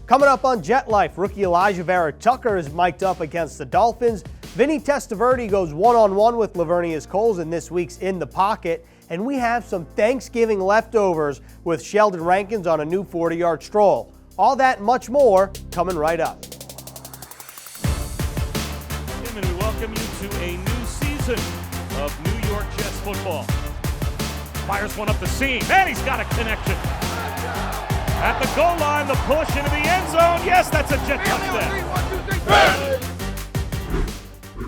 Coming up on JetLife, rookie Elijah Vera Tucker is mic'd up against the Dolphins. Vinny Testaverde goes one-on-one with Lavernius Coles in this week's In the Pocket. And we have some Thanksgiving leftovers with Sheldon Rankins on a new 40-yard stroll. All that and much more coming right up. And we welcome you to a new season of New York Jets football. Fires one up the seam, and he's got a connection. At the goal line, the push into the end zone. Yes, that's a Jet touchdown.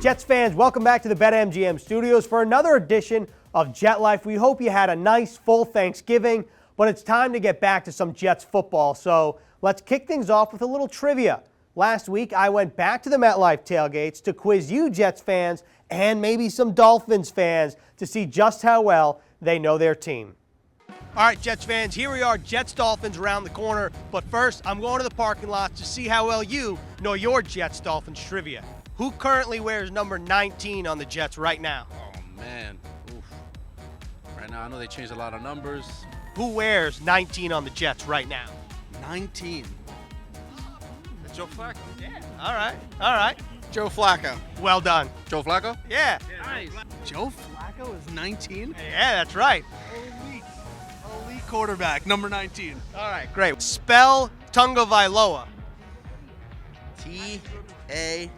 Jets fans, welcome back to the BetMGM studios for another edition of JetLife. We hope you had a nice, full Thanksgiving, but it's time to get back to some Jets football. So let's kick things off with a little trivia. Last week, I went back to the MetLife tailgates to quiz you Jets fans and maybe some Dolphins fans to see just how well they know their team. All right, Jets fans, here we are, Jets-Dolphins around the corner. But first, I'm going to the parking lot to see how well you know your Jets-Dolphins trivia. Who currently wears number 19 on the Jets right now? Oh, man. Oof. Right now, I know they changed a lot of numbers. Who wears 19 on the Jets right now? 19. It's Joe Flacco. Yeah. All right. Joe Flacco. Well done. Joe Flacco? Yeah. Nice. Joe Flacco is 19? Yeah, that's right. Elite quarterback, number 19. All right, great. Spell Tagovailoa. Tagovailoa.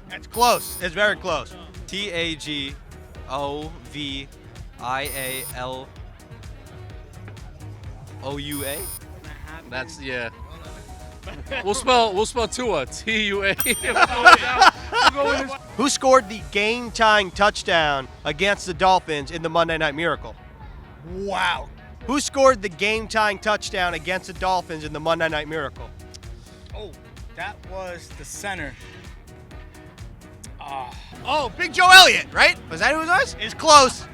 That's close. It's very close. Tagovailoa. That's, yeah. We'll spell Tua. Tua. Who scored the game-tying touchdown against the Dolphins in the Monday Night Miracle? Wow. Who scored the game-tying touchdown against the Dolphins in the Monday Night Miracle? Oh, that was the center. Oh, Big Joe Elliott, right? Was that who it was? It's close.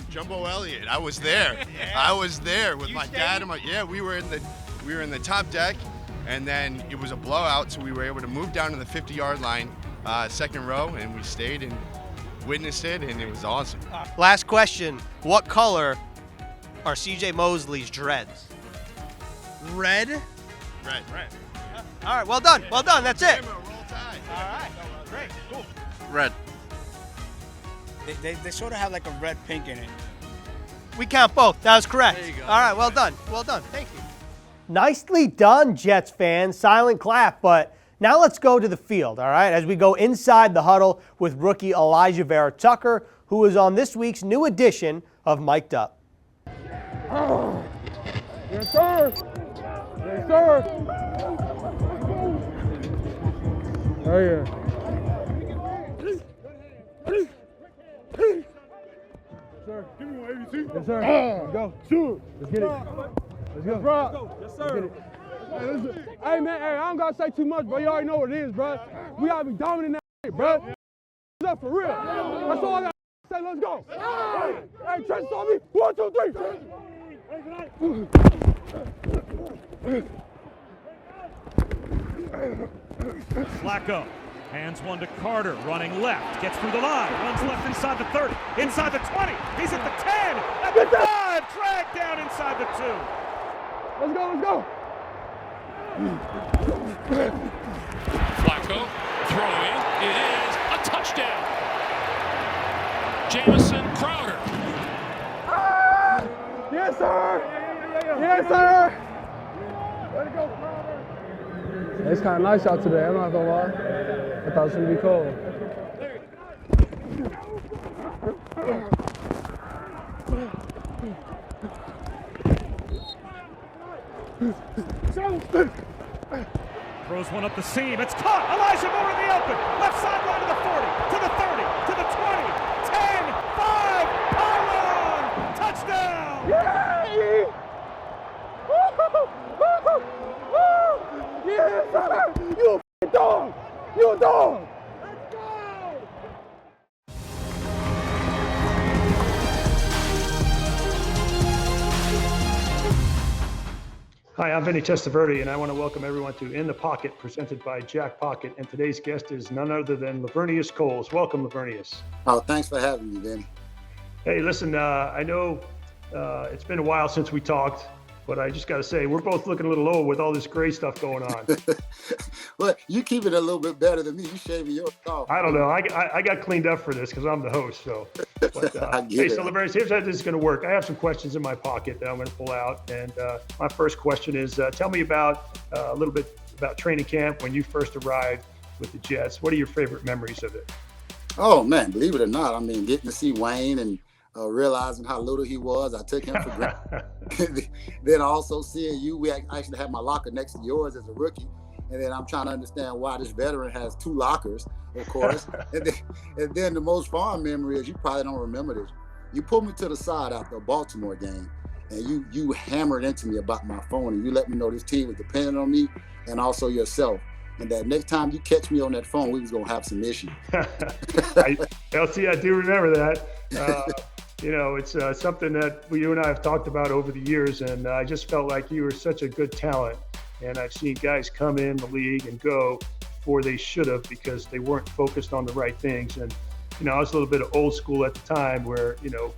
Jumbo Elliott. I was there. I was there with my dad and we were in the top deck, and then it was a blowout, so we were able to move down to the 50-yard line, second row, and we stayed and witnessed it, and it was awesome. Last question. What color are CJ Mosley's dreads? Red? Right. All right, well done. That's it. Roll Tide. All right, great, cool. Red. They sort of have like a red pink in it. We count both. That was correct. There you go. All right, well done. Thank you. Nicely done, Jets fans. Silent clap, but now let's go to the field, all right, as we go inside the huddle with rookie Elijah Vera Tucker, who is on this week's new edition of Mic'd Up. Yes, sir. Yes, sir. Oh, yeah. Sir, give me one AVT. Yes, sir. Let's go. Shoot. Let's get it. Let's go. Yes, sir. Let's get it. Hey, man, I don't got to say too much, bro. You already know what it is, bro. We got to be dominant that shit, bro. It's up for real. That's all I got to say. Let's go. Hey, Trent saw me. 1, 2, 3. Flacco hands one to Carter, running left, gets through the line, runs left inside the 30, inside the 20, he's at the 10, at the 5, dragged down inside the 2. Let's go. Flacco throwing. It is a touchdown. Jamison Crowder. Yes, sir. Yes, sir. Way to go, Crowder. It's kind of nice out today. I'm not gonna lie. I thought it was gonna be cold. Throws one up the seam, it's caught, Elijah Moore in the open, left sideline to the 40, to the 30, to the 20, 10, 5, pylon, touchdown! Yay! Yes, sir! You a dog! You a dog! Let's go! Hi, I'm Vinny Testaverde, and I want to welcome everyone to In the Pocket, presented by Jack Pocket. And today's guest is none other than Lavernius Coles. Welcome, Lavernius. Oh, thanks for having me, Vinny. Hey, listen, I know It's been a while since we talked, but I just got to say, we're both looking a little old with all this gray stuff going on. Well, you keep it a little bit better than me. You shaving yours off. I don't know. I got cleaned up for this because I'm the host. So, but, hey, so Laverius, here's how this is going to work. I have some questions in my pocket that I'm going to pull out, and my first question is, tell me about a little bit about training camp when you first arrived with the Jets. What are your favorite memories of it? Oh man, believe it or not, I mean, getting to see Wayne and realizing how little he was, I took him for granted. Then also seeing you, we actually had my locker next to yours as a rookie. And then I'm trying to understand why this veteran has 2 lockers, of course. and then the most fond memory is, you probably don't remember this. You pulled me to the side after a Baltimore game, and you hammered into me about my phone, and you let me know this team was depending on me and also yourself. And that next time you catch me on that phone, we was going to have some issues. LC, I do remember that. You know, it's something that you and I have talked about over the years, and I just felt like you were such a good talent. And I've seen guys come in the league and go before they should have because they weren't focused on the right things. And, you know, I was a little bit of old school at the time where, you know,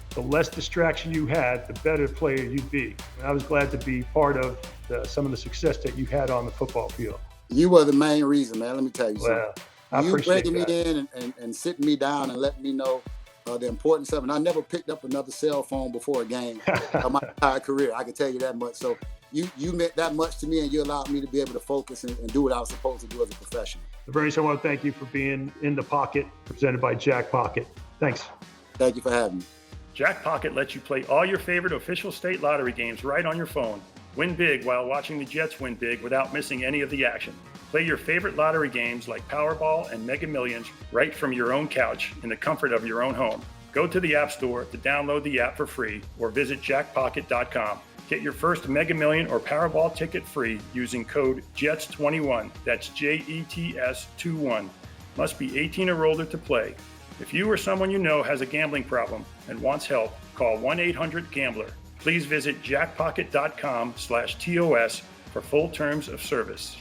the less distraction you had, the better player you'd be. And I was glad to be part of some of the success that you had on the football field. You were the main reason, man. Let me tell you something. I You appreciate breaking that. me in and sitting me down and letting me know the importance of it. And I never picked up another cell phone before a game of my entire career. I can tell you that much. So you meant that much to me, and you allowed me to be able to focus and do what I was supposed to do as a professional. Laverius, I want to thank you for being in the pocket, presented by Jack Pocket. Thanks. Thank you for having me. Jack Pocket lets you play all your favorite official state lottery games right on your phone. Win big while watching the Jets win big without missing any of the action. Play your favorite lottery games like Powerball and Mega Millions right from your own couch in the comfort of your own home. Go to the App Store to download the app for free or visit jackpocket.com. Get your first Mega Million or Powerball ticket free using code JETS21. That's JETS21. Must be 18 or older to play. If you or someone you know has a gambling problem and wants help, call 1-800-GAMBLER. Please visit jackpocket.com/TOS for full terms of service.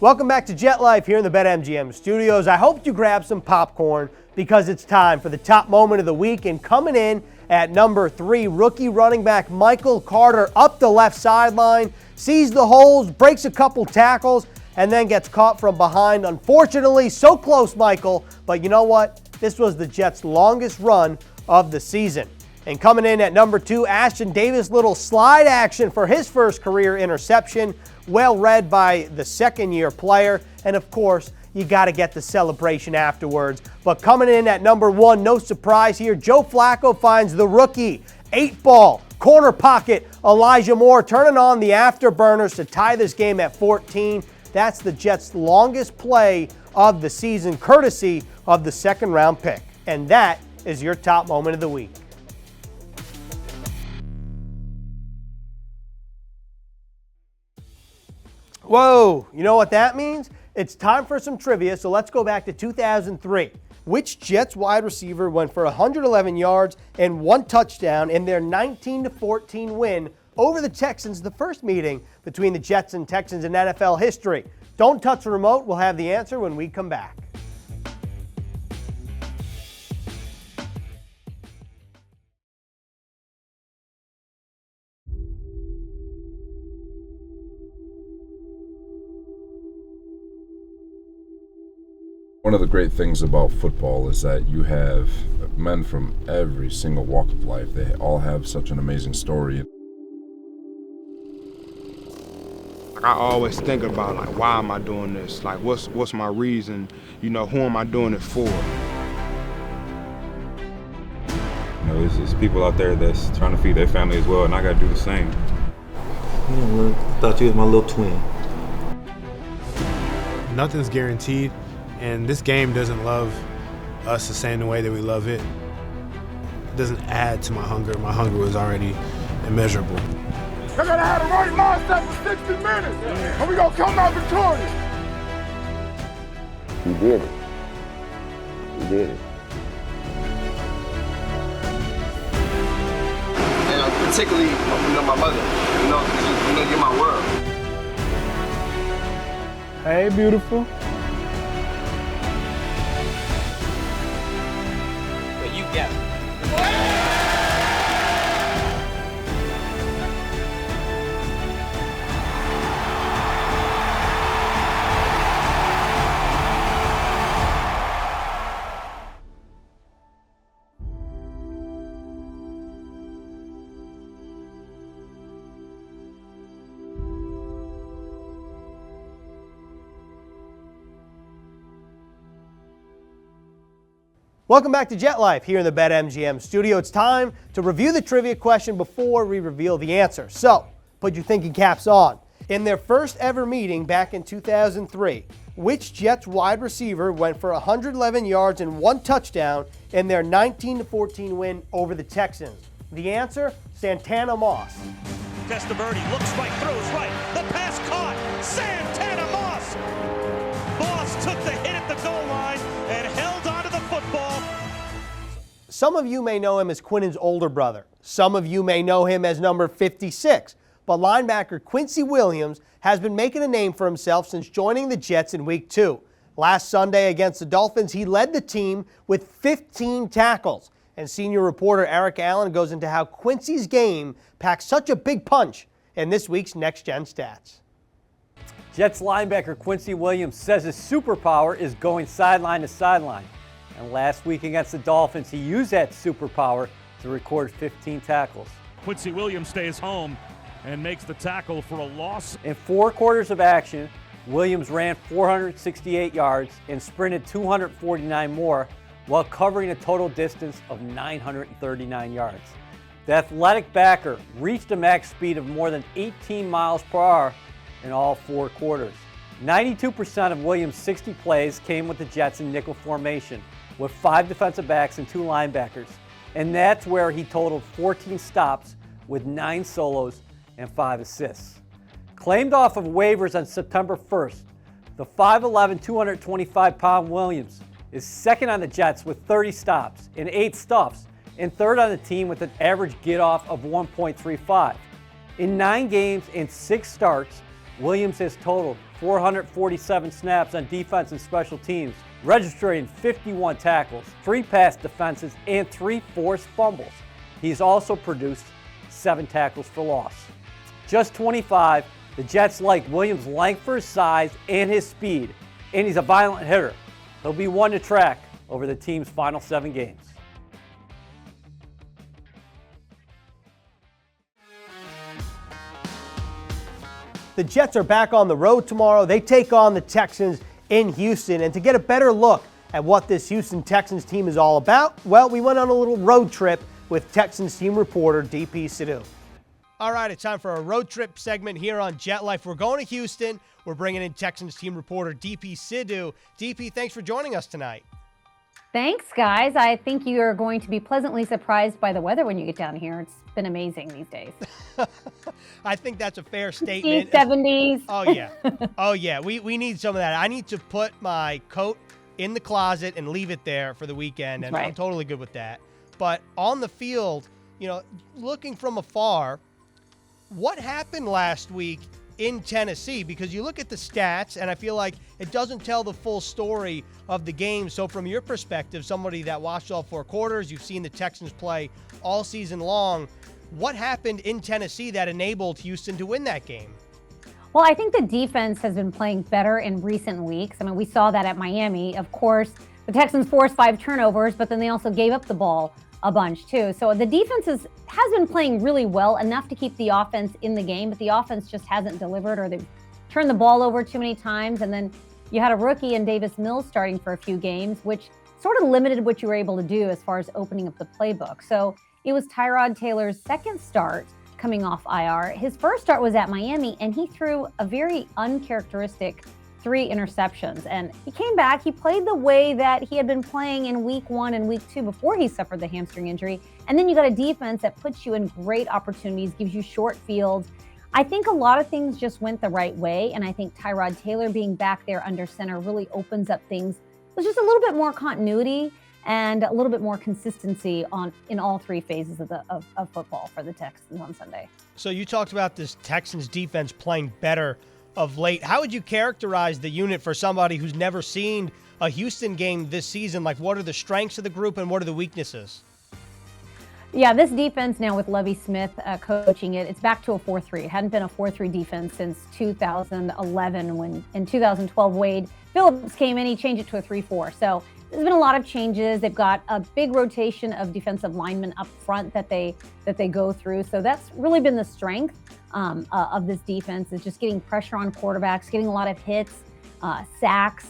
Welcome back to JetLife here in the BetMGM studios. I hope you grabbed some popcorn because it's time for the top moment of the week. And coming in at number 3, rookie running back Michael Carter up the left sideline, sees the holes, breaks a couple tackles, and then gets caught from behind. Unfortunately, so close, Michael, but you know what? This was the Jets' longest run of the season. And coming in at number 2, Ashton Davis, little slide action for his first career interception. Well read by the second-year player. And of course, you got to get the celebration afterwards. But coming in at number 1, no surprise here, Joe Flacco finds the rookie 8-ball corner pocket Elijah Moore, turning on the afterburners to tie this game at 14. That's the Jets' longest play of the season, courtesy of the second-round pick. And that is your top moment of the week. Whoa, you know what that means? It's time for some trivia, so let's go back to 2003. Which Jets wide receiver went for 111 yards and 1 touchdown in their 19-14 win over the Texans, the first meeting between the Jets and Texans in NFL history? Don't touch the remote. We'll have the answer when we come back. One of the great things about football is that you have men from every single walk of life. They all have such an amazing story. I always think about, like, why am I doing this? Like, what's my reason? You know, who am I doing it for? You know, there's people out there that's trying to feed their family as well, and I got to do the same. I thought you was my little twin. Nothing's guaranteed, and this game doesn't love us the same way that we love it. It doesn't add to my hunger. My hunger was already immeasurable. I gotta have the right mindset for 60 minutes, and we gonna come out victorious. You did it. You did it. And particularly, my mother. You're my world. Hey, beautiful. But you got it. Welcome back to JetLife here in the BetMGM studio. It's time to review the trivia question before we reveal the answer. So, put your thinking caps on. In their first ever meeting back in 2003, which Jets wide receiver went for 111 yards and 1 touchdown in their 19-14 win over the Texans? The answer, Santana Moss. Testaverde looks right, throws right. The pass caught. Santana Moss. Moss took the hit at the goal line and held onto the football. Some of you may know him as Quinnen's older brother. Some of you may know him as number 56. But linebacker Quincy Williams has been making a name for himself since joining the Jets in Week 2. Last Sunday against the Dolphins, he led the team with 15 tackles. And senior reporter Eric Allen goes into how Quincy's game packs such a big punch in this week's Next Gen Stats. Jets linebacker Quincy Williams says his superpower is going sideline to sideline. And last week against the Dolphins, he used that superpower to record 15 tackles. Quincy Williams stays home and makes the tackle for a loss. In 4 quarters of action, Williams ran 468 yards and sprinted 249 more while covering a total distance of 939 yards. The athletic backer reached a max speed of more than 18 miles per hour in all 4 quarters. 92% of Williams' 60 plays came with the Jets in nickel formation, with 5 defensive backs and 2 linebackers. And that's where he totaled 14 stops with 9 solos and 5 assists. Claimed off of waivers on September 1st, the 5'11", 225-pound Williams is second on the Jets with 30 stops and 8 stuffs, and third on the team with an average get-off of 1.35. In 9 games and 6 starts, Williams has totaled 447 snaps on defense and special teams, registering 51 tackles, 3 pass defenses, and 3 forced fumbles. He's also produced 7 tackles for loss. Just 25, the Jets like Williams' length for his size and his speed, and he's a violent hitter. He'll be one to track over the team's final 7 games. The Jets are back on the road tomorrow. They take on the Texans in Houston. And to get a better look at what this Houston Texans team is all about, well, we went on a little road trip with Texans team reporter DP Sidhu. All right, it's time for a road trip segment here on JetLife. We're going to Houston. We're bringing in Texans team reporter DP Sidhu. DP, thanks for joining us tonight. Thanks, guys. I think you are going to be pleasantly surprised by the weather when you get down here. It's been amazing these days. I think that's a fair statement. 70s. Oh, yeah. Oh, yeah. We need some of that. I need to put my coat in the closet and leave it there for the weekend, and I'm totally good with that. But on the field, you know, looking from afar, what happened last week in Tennessee? Because you look at the stats, and I feel like it doesn't tell the full story of the game. So from your perspective, somebody that watched all 4 quarters, you've seen the Texans play all season long, what happened in Tennessee that enabled Houston to win that game? Well, I think the defense has been playing better in recent weeks. I mean, we saw that at Miami. Of course, the Texans forced 5 turnovers, but then they also gave up the ball a bunch too. So the defense has been playing really well, enough to keep the offense in the game, but the offense just hasn't delivered, or they've turned the ball over too many times. And then you had a rookie in Davis Mills starting for a few games, which sort of limited what you were able to do as far as opening up the playbook. So it was Tyrod Taylor's second start coming off IR. His first start was at Miami, and he threw a very uncharacteristic 3 interceptions. And he came back, he played the way that he had been playing in week 1 and week 2 before he suffered the hamstring injury. And then you got a defense that puts you in great opportunities, gives you short fields. I think a lot of things just went the right way. And I think Tyrod Taylor being back there under center really opens up things. There's just a little bit more continuity and a little bit more consistency in all 3 phases of football for the Texans on Sunday. So you talked about this Texans defense playing better of late. How would you characterize the unit for somebody who's never seen a Houston game this season? Like, what are the strengths of the group and what are the weaknesses? Yeah, this defense now with Lovie Smith coaching it, it's back to a 4-3. It hadn't been a 4-3 defense since 2011 when in 2012 Wade Phillips came in, he changed it to a 3-4. So there's been a lot of changes. They've got a big rotation of defensive linemen up front that they go through. So that's really been the strength of this defense, is just getting pressure on quarterbacks, getting a lot of hits, sacks.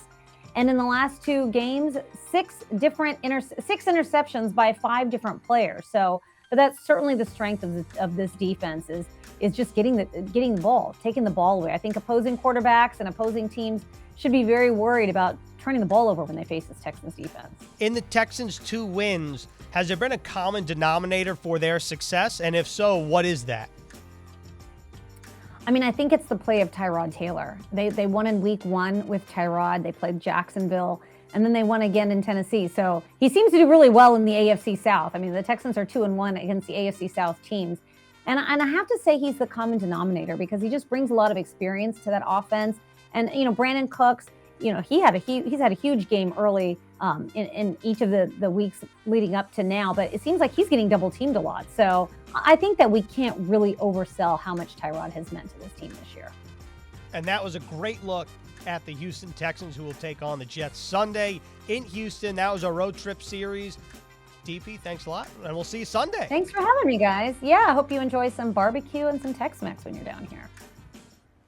And in the last 2 games, six interceptions by 5 different players. So, but that's certainly the strength of this defense is just getting the ball, taking the ball away. I think opposing quarterbacks and opposing teams should be very worried about turning the ball over when they face this Texans defense. In the Texans' 2 wins, has there been a common denominator for their success? And if so, what is that? I mean, I think it's the play of Tyrod Taylor. They won in week 1 with Tyrod. They played Jacksonville, and then they won again in Tennessee. So he seems to do really well in the AFC South. I mean, the Texans are 2-1 against the AFC South teams. And I have to say he's the common denominator because he just brings a lot of experience to that offense. And, you know, Brandon Cooks, you know, he's had a huge game early in each of the weeks leading up to now, but it seems like he's getting double teamed a lot. So I think that we can't really oversell how much Tyrod has meant to this team this year. And that was a great look at the Houston Texans, who will take on the Jets Sunday in Houston. That was our road trip series. DP, thanks a lot, and we'll see you Sunday. Thanks for having me, guys. Yeah, I hope you enjoy some barbecue and some Tex-Mex when you're down here.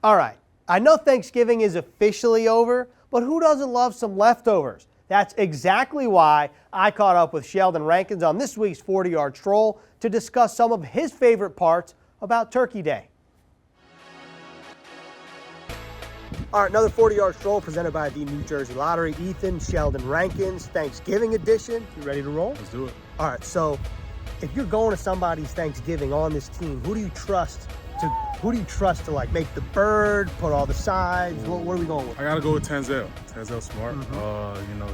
All right. I know Thanksgiving is officially over, but who doesn't love some leftovers? That's exactly why I caught up with Sheldon Rankins on this week's 40-Yard Stroll to discuss some of his favorite parts about Turkey Day. All right, another 40-Yard Stroll presented by the New Jersey Lottery. Ethan, Sheldon Rankins, Thanksgiving edition. You ready to roll? Let's do it. All right, so if you're going to somebody's Thanksgiving on this team, who do you trust to like make the bird, put all the sides? What are we going with? I gotta go with Tanzel. Tanzel's smart. You know,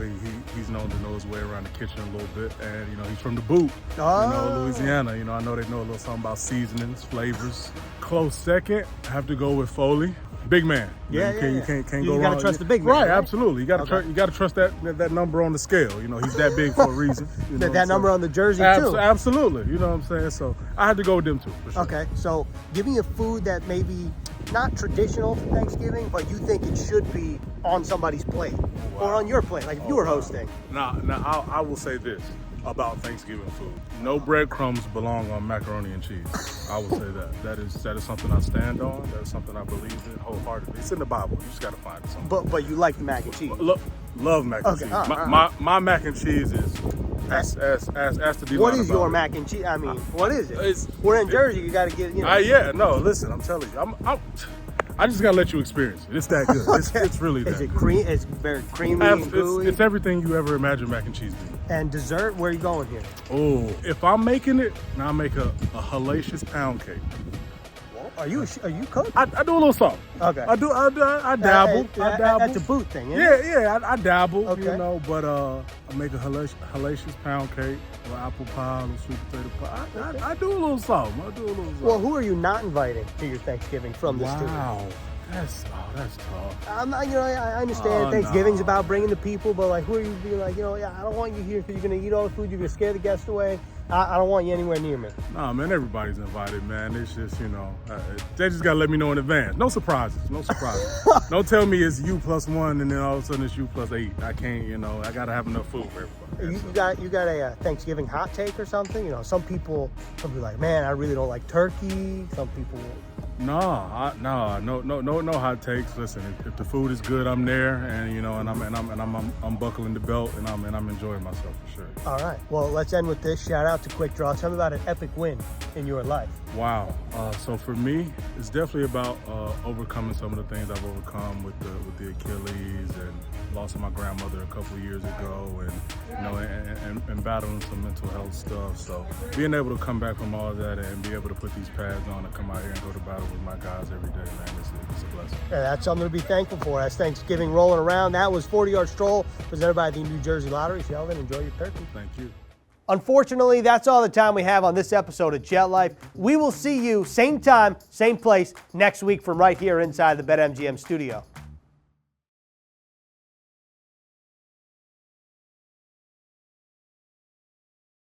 he's known to know his way around the kitchen a little bit, and you know he's from the boot. You know, Louisiana. You know, I know they know a little something about seasonings, flavors. Close second, I have to go with Foley. Big man. You can't go wrong. You gotta trust the big man. Right, absolutely. You gotta trust that number on the scale. You know, he's that big for a reason. You know that number on the jersey too. Absolutely. You know what I'm saying? So I had to go with them too. For sure. Okay, so give me a food that maybe not traditional for Thanksgiving, but you think it should be on somebody's plate or on your plate, like if you were hosting. Now I will say this about Thanksgiving food: no breadcrumbs belong on macaroni and cheese. I will say that. That is something I stand on. That is something I believe in wholeheartedly. It's in the Bible. You just got to find it somewhere. But you like the mac and cheese. Love mac and cheese. My mac and cheese is ask the dealer. What is your mac and cheese? I mean, what is it? We're in Jersey. You got to get. You know. Yeah. No. Listen. I'm telling you. I just gotta let you experience it. It's that good. Okay. It's really that. Is it cream? It's very creamy and gooey. It's everything you ever imagine mac and cheese being. And dessert? Where are you going here? Oh, if I'm making it, now I make a hellacious pound cake. Are you cook? I do a little something. Okay. I dabble. I dabble. That's a boot thing, isn't it? Yeah. I dabble. Okay. You know, but I make a hellacious pound cake, or apple pie, or sweet potato pie. I do a little something. Well, who are you not inviting to your Thanksgiving from this studio? Wow. That's tough. I understand Thanksgiving's about bringing the people, but like, who are you be like, I don't want you here because you're going to eat all the food, you're going to scare the guests away. I don't want you anywhere near me. Nah, man, everybody's invited, man. It's just, they just got to let me know in advance. No surprises. Don't tell me it's you plus 1 and then all of a sudden it's you plus 8. I can't, I got to have enough food for everybody. You got a Thanksgiving hot take or something? Some people will be like, man, I really don't like turkey. Some people no hot takes. Listen, if the food is good, I'm there, and I'm buckling the belt, and I'm enjoying myself for sure. All right. Well, let's end with this. Shout out to Quick Draw. Tell me about an epic win in your life. Wow. So for me, it's definitely about overcoming some of the things I've overcome with the Achilles and lost my grandmother a couple of years ago, and battling some mental health stuff. So being able to come back from all that and be able to put these pads on and come out here and go to battle with my guys every day, man, it's a blessing. Yeah, that's something to be thankful for. That's Thanksgiving rolling around. That was 40-Yard Stroll presented by the New Jersey Lottery. Sheldon, enjoy your turkey. Thank you. Unfortunately, that's all the time we have on this episode of Jet Life. We will see you same time, same place next week from right here inside the BetMGM studio.